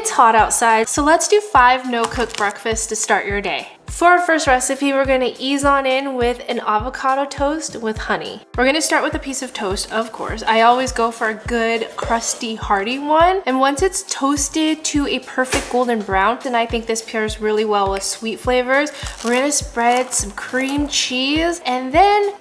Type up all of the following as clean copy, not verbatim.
It's hot outside, so let's do 5 no-cook breakfasts to start your day. For our first recipe, we're gonna ease on in with an avocado toast with honey. We're gonna start with a piece of toast, of course. I always go for a good, crusty, hearty one. And once it's toasted to a perfect golden brown, then I think this pairs really well with sweet flavors. We're gonna spread some cream cheese and then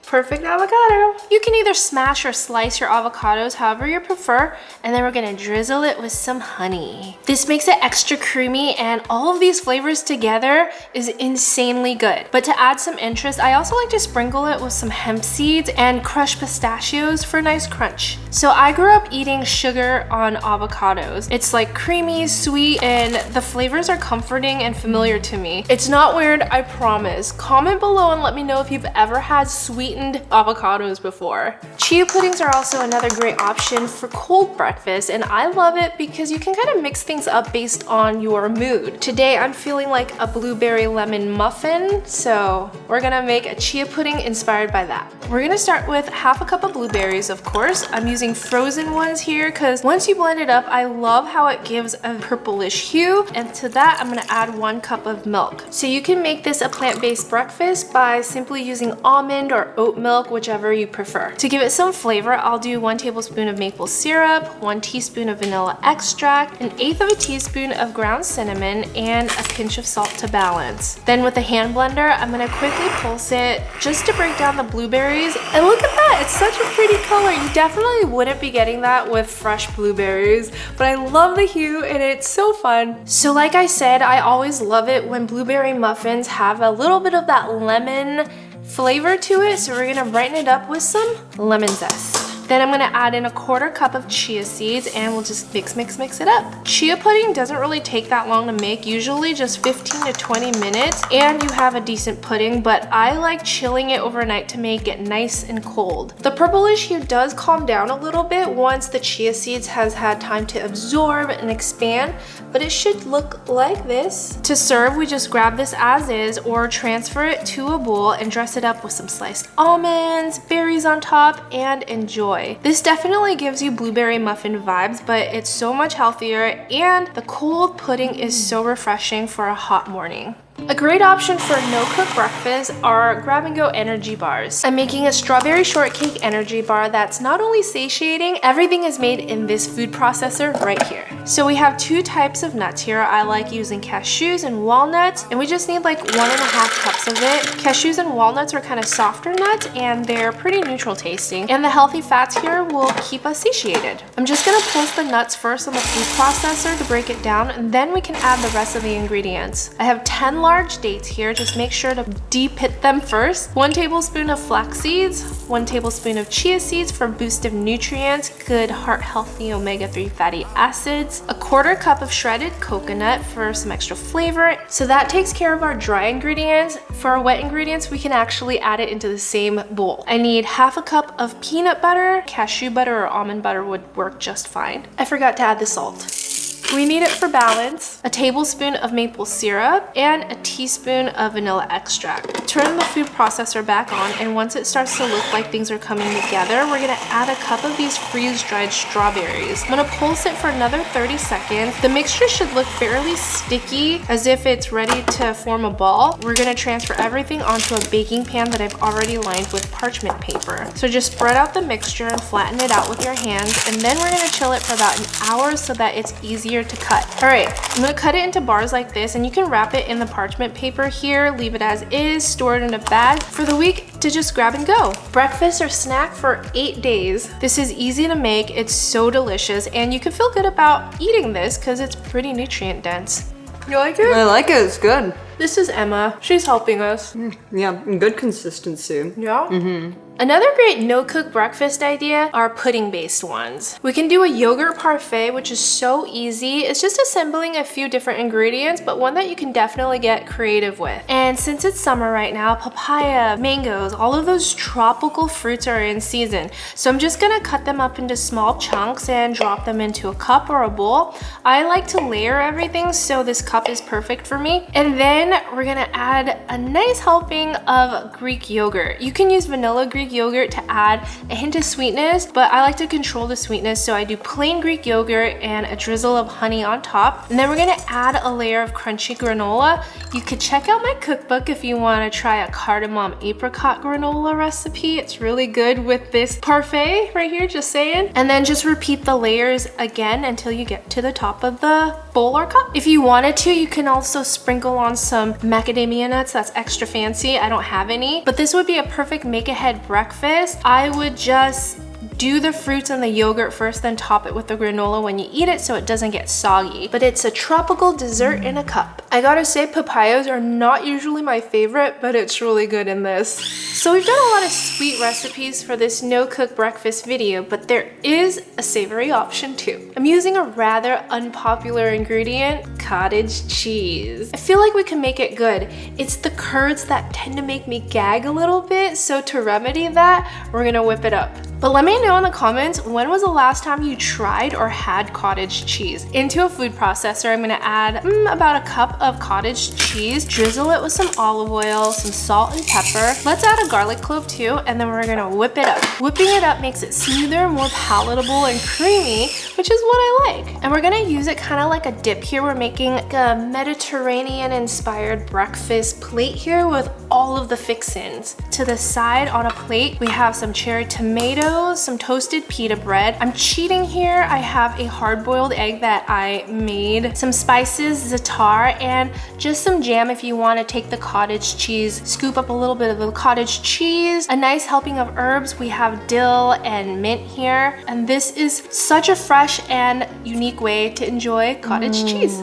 perfect avocado. You can either smash or slice your avocados however you prefer, and then we're gonna drizzle it with some honey. This makes it extra creamy, and all of these flavors together is insanely good. But to add some interest, I also like to sprinkle it with some hemp seeds and crushed pistachios for a nice crunch. So I grew up eating sugar on avocados. It's like creamy, sweet, and the flavors are comforting and familiar to me. It's not weird, I promise. Comment below and let me know if you've ever had sweetened avocados before. Chia puddings are also another great option for cold breakfast, and I love it because you can kind of mix things up based on your mood. Today I'm feeling like a blueberry lemon muffin, so we're gonna make a chia pudding inspired by that. We're gonna start with half a cup of blueberries, of course. I'm using frozen ones here because once you blend it up, I love how it gives a purplish hue, and to that I'm gonna add 1 cup of milk. So you can make this a plant-based breakfast by simply using almond or oat milk, whichever you prefer. To give it some flavor, I'll do 1 tablespoon of maple syrup, 1 teaspoon of vanilla extract, 1/8 of a teaspoon of ground cinnamon, and a pinch of salt to balance. Then with a hand blender, I'm gonna quickly pulse it just to break down the blueberries. And look at that, it's such a pretty color. You definitely wouldn't be getting that with fresh blueberries, but I love the hue and it's so fun. So like I said, I always love it when blueberry muffins have a little bit of that lemon flavor to it, so we're gonna brighten it up with some lemon zest. Then I'm gonna add in a 1/4 cup of chia seeds and we'll just mix it up. Chia pudding doesn't really take that long to make, usually just 15 to 20 minutes, and you have a decent pudding, but I like chilling it overnight to make it nice and cold. The purplish hue does calm down a little bit once the chia seeds has had time to absorb and expand, but it should look like this. To serve, we just grab this as is or transfer it to a bowl and dress it up with some sliced almonds, berries on top, and enjoy. This definitely gives you blueberry muffin vibes, but it's so much healthier, and the cold pudding is so refreshing for a hot morning. A great option for a no-cook breakfast are grab-and-go energy bars. I'm making a strawberry shortcake energy bar that's not only satiating, everything is made in this food processor right here. So we have 2 types of nuts here. I like using cashews and walnuts, and we just need like 1.5 cups of it. Cashews and walnuts are kind of softer nuts, and they're pretty neutral tasting, and the healthy fats here will keep us satiated. I'm just gonna pulse the nuts first on the food processor to break it down, and then we can add the rest of the ingredients. I have 10 large dates here. Just make sure to de-pit them first. 1 tablespoon of flax seeds, 1 tablespoon of chia seeds for a boost of nutrients, good heart-healthy omega-3 fatty acids, a 1/4 cup of shredded coconut for some extra flavor. So that takes care of our dry ingredients. For our wet ingredients, we can actually add it into the same bowl. I need 1/2 cup of peanut butter. Cashew butter or almond butter would work just fine. I forgot to add the salt. We need it for balance, a tablespoon of maple syrup, and a teaspoon of vanilla extract. Turn the food processor back on, and once it starts to look like things are coming together, we're gonna add a cup of these freeze-dried strawberries. I'm gonna pulse it for another 30 seconds. The mixture should look fairly sticky, as if it's ready to form a ball. We're gonna transfer everything onto a baking pan that I've already lined with parchment paper. So just spread out the mixture and flatten it out with your hands, and then we're gonna chill it for about an hour so that it's easier to cut. All right, I'm gonna cut it into bars like this, and you can wrap it in the parchment paper here, leave it as is, store it in a bag for the week to just grab and go. Breakfast or snack for 8 days. This is easy to make, it's so delicious, and you can feel good about eating this because it's pretty nutrient dense. You like it? I like it, it's good. This is Emma, she's helping us. Yeah, good consistency. Yeah? Another great no-cook breakfast idea are pudding-based ones. We can do a yogurt parfait, which is so easy. It's just assembling a few different ingredients, but one that you can definitely get creative with. And since it's summer right now, papaya, mangoes, all of those tropical fruits are in season. So I'm just gonna cut them up into small chunks and drop them into a cup or a bowl. I like to layer everything, so this cup is perfect for me. And then we're gonna add a nice helping of Greek yogurt. You can use vanilla Greek Greek yogurt to add a hint of sweetness, but I like to control the sweetness, so I do plain Greek yogurt and a drizzle of honey on top. And then we're gonna add a layer of crunchy granola. You could check out my cookbook if you wanna try a cardamom apricot granola recipe. It's really good with this Parfait right here, just saying. And then just repeat the layers again until you get to the top of the bowl or cup. If you wanted to, you can also sprinkle on some macadamia nuts. That's extra fancy. I don't have any, but this would be a perfect make-ahead breakfast. I would just do the fruits and the yogurt first, then top it with the granola when you eat it so it doesn't get soggy. But it's a tropical dessert in a cup. I gotta say, papayas are not usually my favorite, but it's really good in this. So we've done a lot of sweet recipes for this no-cook breakfast video, but there is a savory option too. I'm using a rather unpopular ingredient, cottage cheese. I feel like we can make it good. It's the curds that tend to make me gag a little bit, so to remedy that, we're gonna whip it up. But let me know in the comments, when was the last time you tried or had cottage cheese? Into a food processor, I'm gonna add about a cup of cottage cheese, drizzle it with some olive oil, some salt and pepper. Let's add a garlic clove too, and then we're gonna whip it up. Whipping it up makes it smoother, more palatable and creamy, which is what I like. And we're gonna use it kind of like a dip here. We're making like a Mediterranean inspired breakfast plate here with all of the fixins. To the side on a plate, we have some cherry tomatoes, some toasted pita bread. I'm cheating here. I have a hard-boiled egg that I made, some spices, za'atar, and just some jam if you want to take the cottage cheese, scoop up a little bit of the cottage cheese, a nice helping of herbs. We have dill and mint here, and this is such a fresh and unique way to enjoy cottage cheese.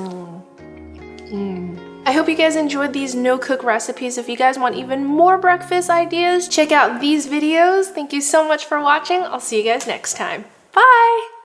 I hope you guys enjoyed these no-cook recipes. If you guys want even more breakfast ideas, check out these videos. Thank you so much for watching. I'll see you guys next time. Bye!